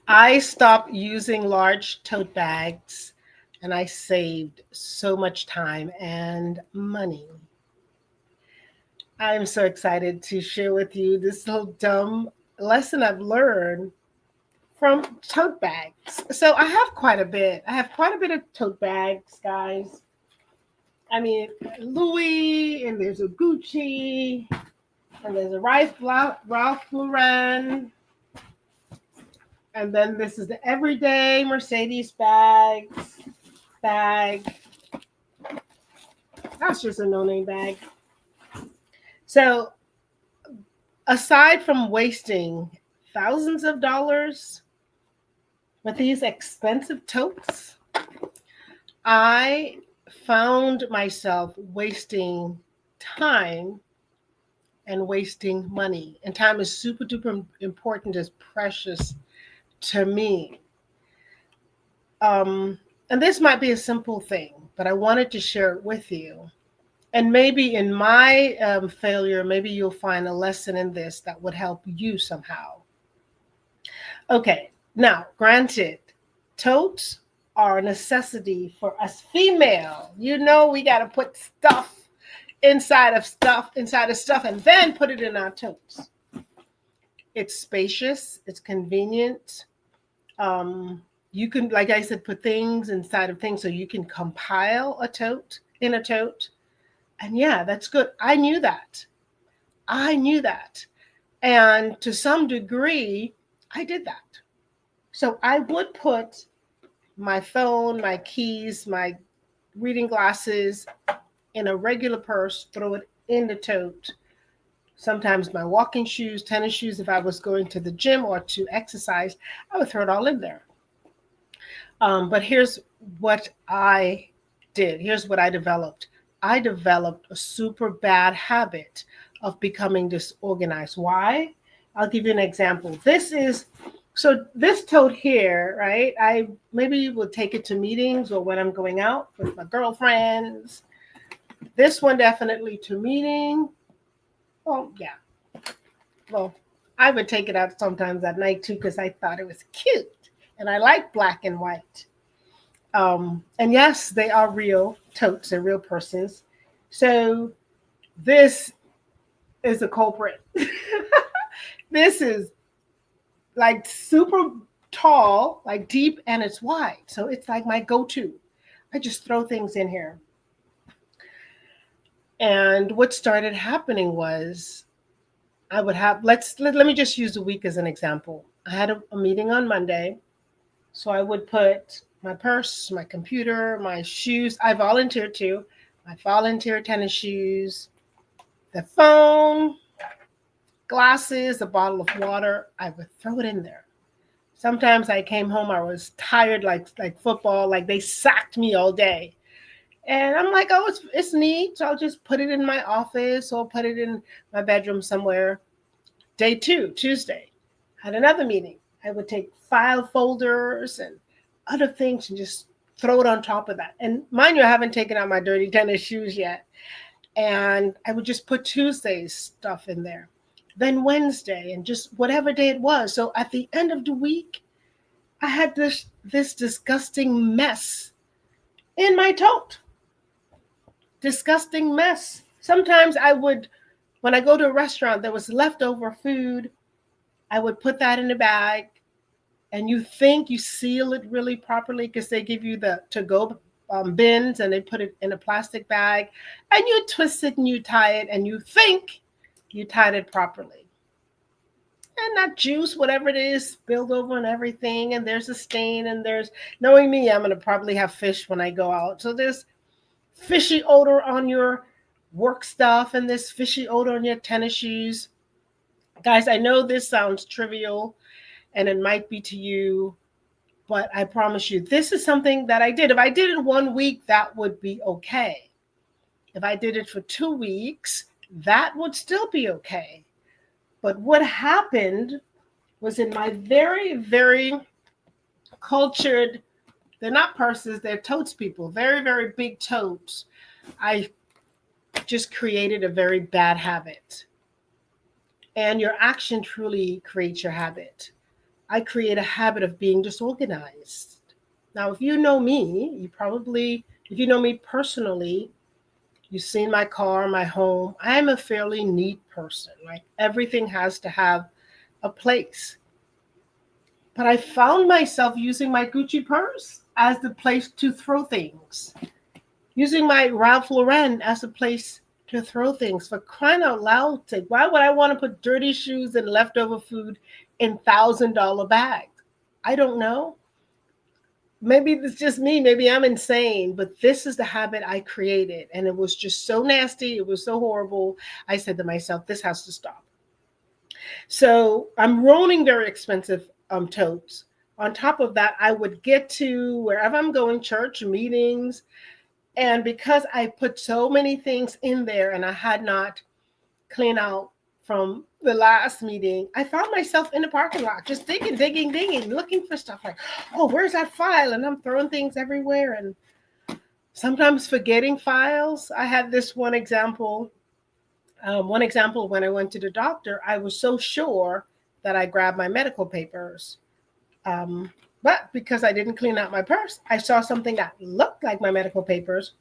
I stopped using large tote bags and I saved so much time and money. I'm so excited to share with you this little dumb lesson I've learned from tote bags. So I have quite a bit. I have quite a bit of tote bags, guys. I mean, Louis, and there's a Gucci, and there's a Ralph Lauren, and then this is the everyday Mercedes bag. That's just a no-name bag. So aside from wasting thousands of dollars with these expensive totes, I found myself wasting time and wasting money. And time is super duper important, is precious to me. Um, and this might be a simple thing, but I wanted to share it with you. And maybe in my failure, maybe you'll find a lesson in this that would help you somehow. Okay, now, granted, totes are a necessity for us female. You know, we got to put stuff inside of stuff, and then put it in our totes. It's spacious, it's convenient. You can, like I said, put things inside of things so you can compile a tote in a tote. And yeah, that's good. I knew that. I knew that. And to some degree, I did that. So I would put my phone, my keys, my reading glasses in a regular purse, throw it in the tote. Sometimes my walking shoes, tennis shoes, if I was going to the gym or to exercise, I would throw it all in there. But here's what I did. Here's what I developed. I developed a super bad habit of becoming disorganized. Why? I'll give you an example. This tote here, right? I maybe will take it to meetings or when I'm going out with my girlfriends. This one definitely to meeting. Oh yeah. Well, I would take it out sometimes at night too because I thought it was cute. And I like black and white. And yes, they are real totes, they're real persons. So this is a culprit. This is like super tall, like deep, and it's wide. So it's like my go to. I just throw things in here. And what started happening was I would have, let me just use the week as an example. I had a meeting on Monday. So I would put my purse, my computer, my shoes. I volunteered too. My volunteer tennis shoes, the phone, glasses, a bottle of water. I would throw it in there. Sometimes I came home, I was tired like football, like they sacked me all day. And I'm like, oh, it's neat. So I'll just put it in my office or put it in my bedroom somewhere. Day two, Tuesday, had another meeting. I would take file folders and other things and just throw it on top of that. And mind you, I haven't taken out my dirty tennis shoes yet. And I would just put Tuesday's stuff in there. Then Wednesday and just whatever day it was. So at the end of the week, I had this disgusting mess in my tote. Disgusting mess. Sometimes I would, when I go to a restaurant, there was leftover food. I would put that in a bag, and you think you seal it really properly because they give you the to-go bins and they put it in a plastic bag, and you twist it and you tie it, and you think you tied it properly. And that juice, whatever it is, spilled over and everything, and there's a stain, and there's, knowing me, I'm going to probably have fish when I go out. So there's fishy odor on your work stuff and this fishy odor on your tennis shoes. Guys, I know this sounds trivial and it might be to you, but I promise you, this is something that I did. If I did it 1 week, that would be okay. If I did it for 2 weeks, that would still be okay. But what happened was in my very, very cultured, they're not purses, they're totes people, very, very big totes. I just created a very bad habit. And your action truly creates your habit. I create a habit of being disorganized. Now, if you know me, if you know me personally, you've seen my car, my home. I'm a fairly neat person. Like everything has to have a place. But I found myself using my Gucci purse as the place to throw things, using my Ralph Lauren as a place to throw things. For crying out loud, why would I want to put dirty shoes and leftover food in $1,000 bags? I don't know. Maybe it's just me. Maybe I'm insane, but this is the habit I created. And it was just so nasty. It was so horrible. I said to myself, this has to stop. So I'm rolling very expensive totes. On top of that, I would get to wherever I'm going, church, meetings. And because I put so many things in there and I had not cleaned out from the last meeting, I found myself in the parking lot just digging, looking for stuff like, oh, where's that file? And I'm throwing things everywhere and sometimes forgetting files. I had this one example. When I went to the doctor, I was so sure that I grabbed my medical papers. But because I didn't clean out my purse, I saw something that looked like my medical papers.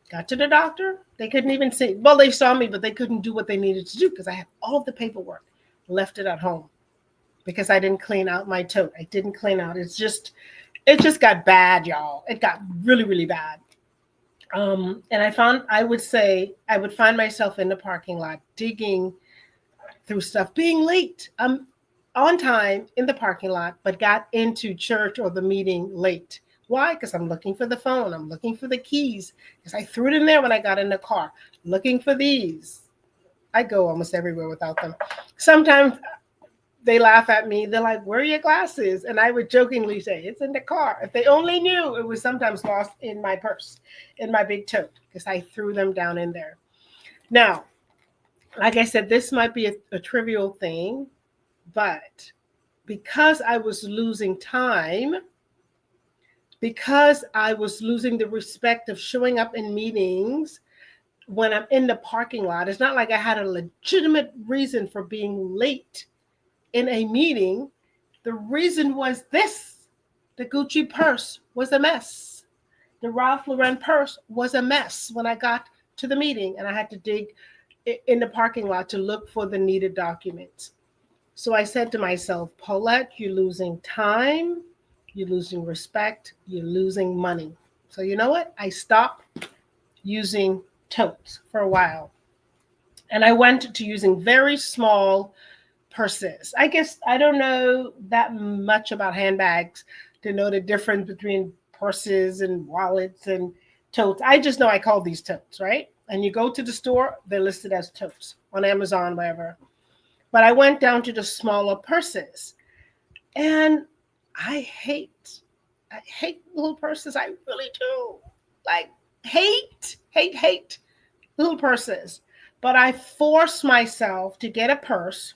Got to the doctor. They couldn't even see. Well, they saw me, but they couldn't do what they needed to do because I had all of the paperwork, left it at home because I didn't clean out my tote. I didn't clean out. It just got bad, y'all. It got really, really bad. And I would find myself in the parking lot digging through stuff, being late. I'm on time in the parking lot, but got into church or the meeting late. Why? Because I'm looking for the phone. I'm looking for the keys because I threw it in there when I got in the car. Looking for these. I go almost everywhere without them. Sometimes they laugh at me. They're like, where are your glasses? And I would jokingly say, it's in the car. If they only knew, it was sometimes lost in my purse, in my big tote, because I threw them down in there. Now, like I said, this might be a trivial thing, but because I was losing time, because I was losing the respect of showing up in meetings when I'm in the parking lot, it's not like I had a legitimate reason for being late in a meeting. The reason was this: the Gucci purse was a mess. The Ralph Lauren purse was a mess when I got to the meeting, and I had to dig in the parking lot to look for the needed documents. So I said to myself, Paulette, you're losing time, you're losing respect, you're losing money. So you know what? I stopped using totes for a while. And I went to using very small purses. I guess I don't know that much about handbags to know the difference between purses and wallets and totes. I just know I call these totes, right? And you go to the store, they're listed as totes on Amazon, wherever. But I went down to the smaller purses. And I hate little purses. I really do. Like, hate little purses. But I force myself to get a purse.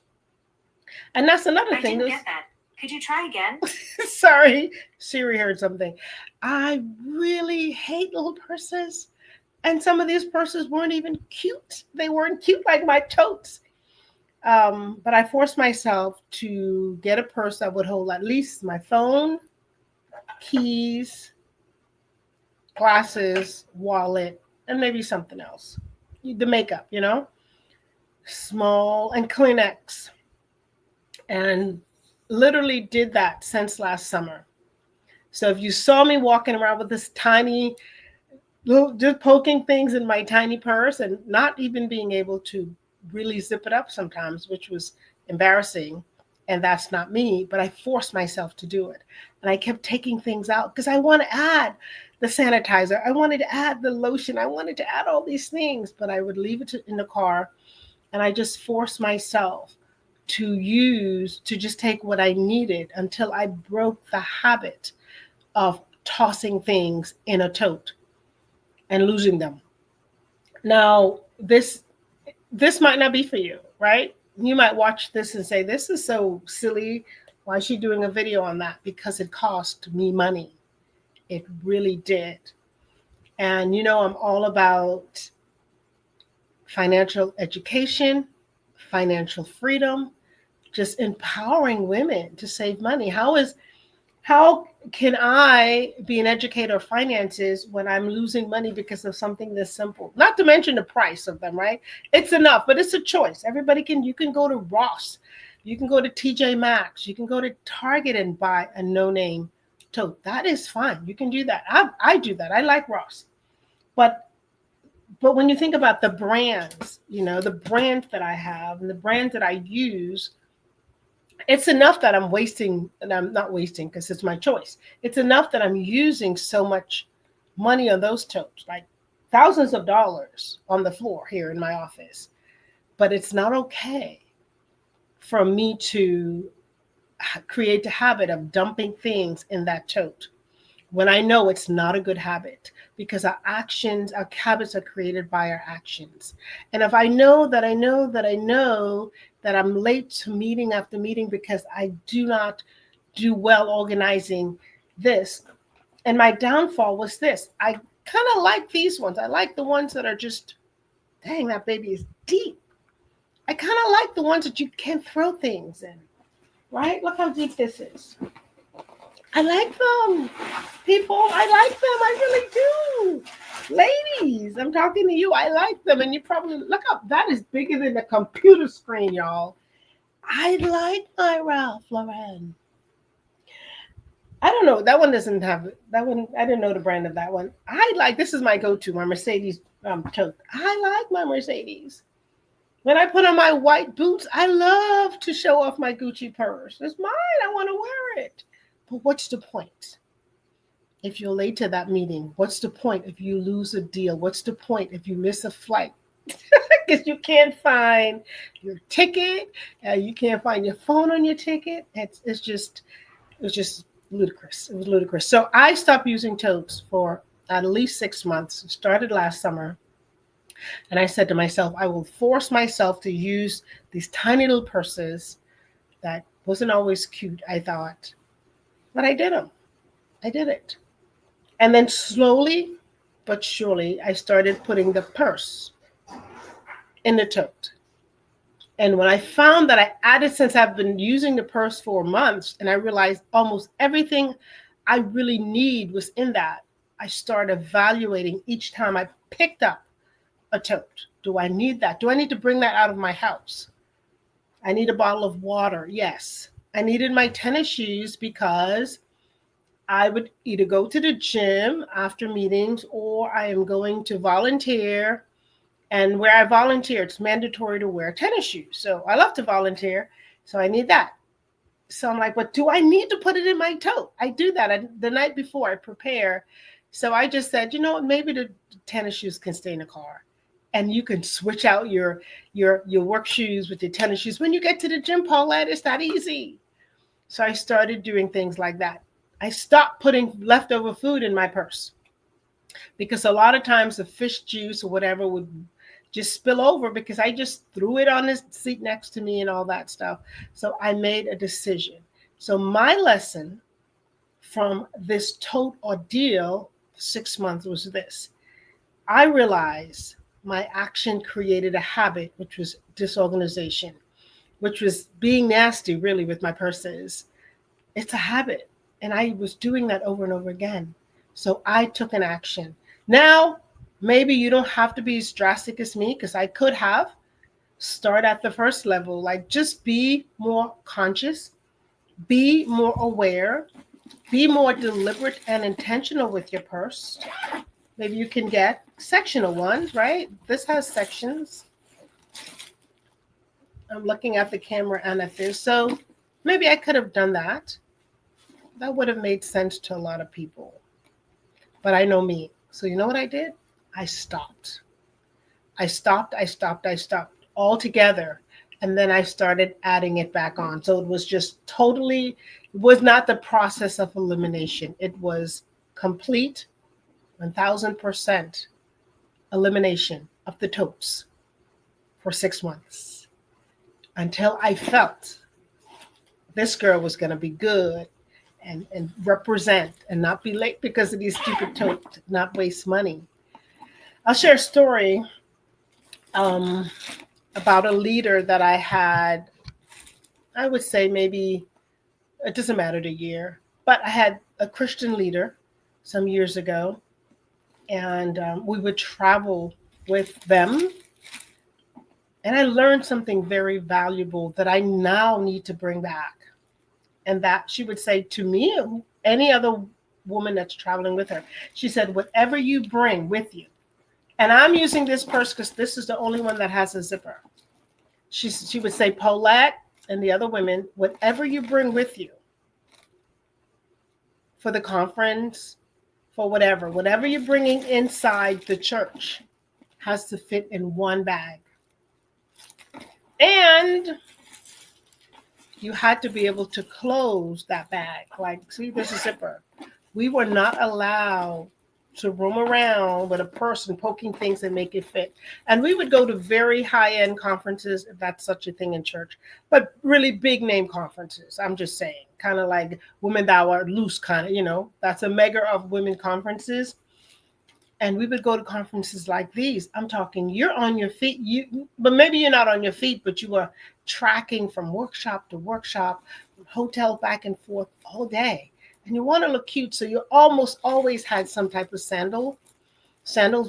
And that's another thing. I didn't get that. Could you try again? Sorry, Siri heard something. I really hate little purses. And some of these purses weren't even cute. They weren't cute like my totes. But I forced myself to get a purse that would hold at least my phone, keys, glasses, wallet, and maybe something else. The makeup, small, and Kleenex. And literally did that since last summer. So if you saw me walking around with this tiny little, just poking things in my tiny purse and not even being able to really zip it up sometimes, which was embarrassing. And that's not me, but I forced myself to do it. And I kept taking things out because I want to add the sanitizer. I wanted to add the lotion. I wanted to add all these things, but I would leave it in the car. And I just forced myself to just take what I needed until I broke the habit of tossing things in a tote and losing them. Now, this might not be for you, right? You might watch this and say, this is so silly. Why is she doing a video on that? Because it cost me money. It really did. And I'm all about financial education, financial freedom, just empowering women to save money. How can I be an educator of finances when I'm losing money because of something this simple? Not to mention the price of them, right? It's enough, but it's a choice. You can go to Ross, you can go to TJ Maxx, you can go to Target and buy a no-name tote. That is fine. You can do that. I do that. I like Ross. But when you think about the brands, the brands that I have and the brands that I use, it's enough that I'm wasting, and I'm not wasting because it's my choice. It's enough that I'm using so much money on those totes, like thousands of dollars on the floor here in my office. But it's not okay for me to create the habit of dumping things in that tote when I know it's not a good habit, because our habits are created by our actions. And if I know that I'm late to meeting after meeting because I do not do well organizing this, and my downfall was this: I kind of like these ones. I like the ones that are just, dang, that baby is deep. I kind of like the ones that you can throw things in, right? Look how deep this is. I like them, people. I like them. I really do. Ladies, I'm talking to you. I like them. And you probably, look up, that is bigger than the computer screen, y'all. I like my Ralph Lauren. I don't know. That one doesn't have, that one, I didn't know the brand of that one. This is my go-to, my Mercedes tote. I like my Mercedes. When I put on my white boots, I love to show off my Gucci purse. It's mine. I want to wear it. But what's the point if you're late to that meeting? What's the point if you lose a deal? What's the point if you miss a flight? Because you can't find your ticket. You can't find your phone on your ticket. It was just ludicrous. It was ludicrous. So I stopped using totes for at least 6 months. It started last summer. And I said to myself, I will force myself to use these tiny little purses that wasn't always cute, I thought. But I did them. I did it. And then slowly but surely, I started putting the purse in the tote. And when I found that I added, since I've been using the purse for months, and I realized almost everything I really need was in that, I started evaluating each time I picked up a tote. Do I need that? Do I need to bring that out of my house? I need a bottle of water. Yes. I needed my tennis shoes because I would either go to the gym after meetings, or I am going to volunteer. And where I volunteer, it's mandatory to wear tennis shoes. So I love to volunteer. So I need that. So I'm like, but do I need to put it in my tote? I do that the night before I prepare. So I just said, maybe the tennis shoes can stay in the car. And you can switch out your work shoes with your tennis shoes. When you get to the gym, Paulette, it's that easy. So I started doing things like that. I stopped putting leftover food in my purse because a lot of times the fish juice or whatever would just spill over because I just threw it on the seat next to me and all that stuff. So I made a decision. So my lesson from this tote ordeal, 6 months, was this. I realized my action created a habit, which was disorganization, which was being nasty really with my purses. It's a habit. And I was doing that over and over again. So I took an action. Now, maybe you don't have to be as drastic as me, because I could have start at the first level, like just be more conscious, be more aware, be more deliberate and intentional with your purse. Maybe you can get sectional ones, right? This has sections. I'm looking at the camera and at this. So maybe I could have done that. That would have made sense to a lot of people. But I know me. So you know what I did? I stopped. I stopped altogether. And then I started adding it back on. So it was just totally, it was not the process of elimination. It was complete 1000% elimination of the totes for 6 months until I felt this girl was going to be good and represent and not be late because of these stupid totes, not waste money. I'll share a story about a leader that I had I would say maybe, it doesn't matter the year, but I had a Christian leader some years ago, and we would travel with them. And I learned something very valuable that I now need to bring back. And that she would say to me, any other woman that's traveling with her, she said, whatever you bring with you, and I'm using this purse because this is the only one that has a zipper. She would say, Paulette and the other women, whatever you bring with you for the conference, for whatever you're bringing inside the church has to fit in one bag. And you had to be able to close that bag. Like, see, there's a zipper. We were not allowed to roam around with a person poking things and make it fit. And we would go to very high-end conferences, if that's such a thing in church, but really big name conferences. I'm just saying, kind of like Women Thou Art Loose, kind of, that's a mega of women conferences. And we would go to conferences like these. I'm talking, you're on your feet, but maybe you're not on your feet, but you are tracking from workshop to workshop, hotel back and forth all day. And you want to look cute, so you almost always had some type of sandals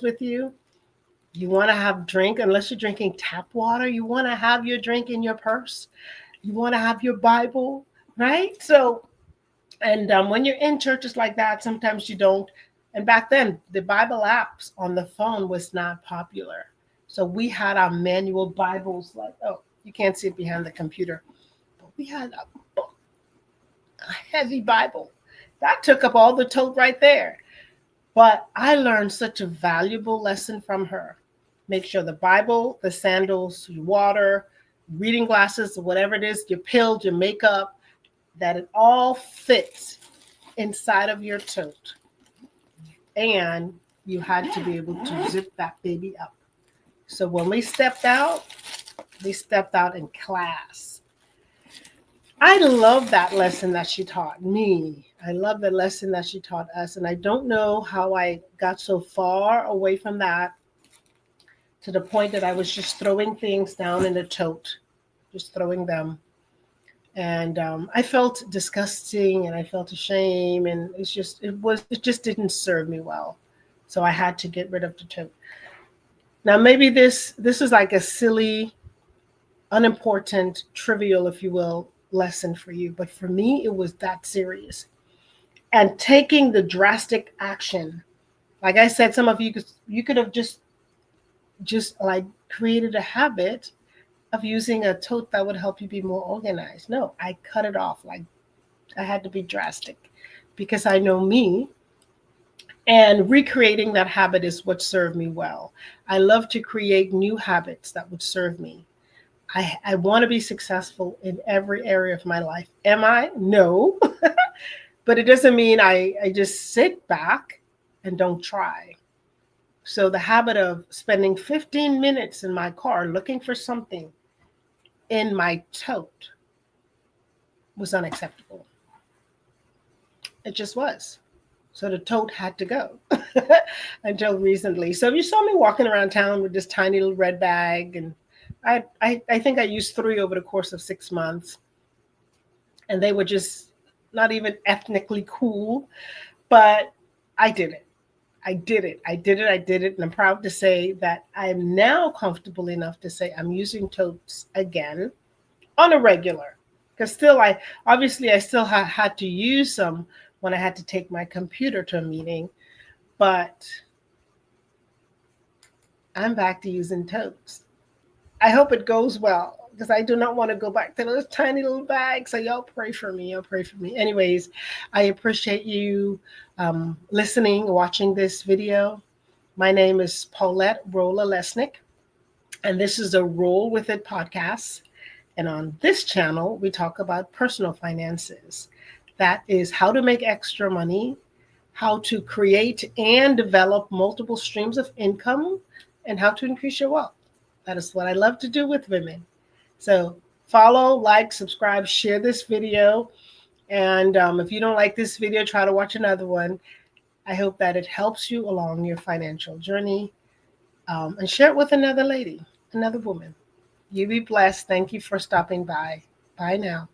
with you. You want to have drink, unless you're drinking tap water, you want to have your drink in your purse. You want to have your Bible, right? So, and when you're in churches like that, sometimes you don't. And back then, the Bible apps on the phone was not popular. So we had our manual Bibles, like, oh, you can't see it behind the computer, but we had a heavy Bible. That took up all the tote right there. But I learned such a valuable lesson from her. Make sure the Bible, the sandals, your water, reading glasses, whatever it is, your pills, your makeup, that it all fits inside of your tote. And you had to be able to zip that baby up. So when we stepped out in class. I love that lesson that she taught me. I love the lesson that she taught us. And I don't know how I got so far away from that to the point that I was just throwing things down in the tote, just throwing them. And I felt disgusting and I felt ashamed, and it just didn't serve me well. So I had to get rid of the tote. Now maybe this is like a silly, unimportant, trivial, if you will, lesson for you, but for me it was that serious. And taking the drastic action, like I said, some of you could have just like created a habit of using a tote that would help you be more organized. No, I cut it off. Like, I had to be drastic because I know me, and recreating that habit is what served me well. I love to create new habits that would serve me. I want to be successful in every area of my life. Am I? No. But it doesn't mean I just sit back and don't try. So the habit of spending 15 minutes in my car looking for something in my tote was unacceptable. It just was. So the tote had to go until recently. So you saw me walking around town with this tiny little red bag, and I think I used 3 over the course of 6 months, and they were just not even ethnically cool, but I did it. I did it. And I'm proud to say that I am now comfortable enough to say I'm using totes again on a regular. Because still, I still had to use them when I had to take my computer to a meeting, but I'm back to using totes. I hope it goes well, because I do not want to go back to those tiny little bags. So y'all pray for me. Anyways, I appreciate you listening, watching this video. My name is Paulette Rolle-Alesnik, and this is a Roll With It podcast. And on this channel, we talk about personal finances. That is how to make extra money, how to create and develop multiple streams of income, and how to increase your wealth. That is what I love to do with women. So follow, like, subscribe, share this video. And if you don't like this video, try to watch another one. I hope that it helps you along your financial journey. And share it with another lady, another woman. You be blessed. Thank you for stopping by. Bye now.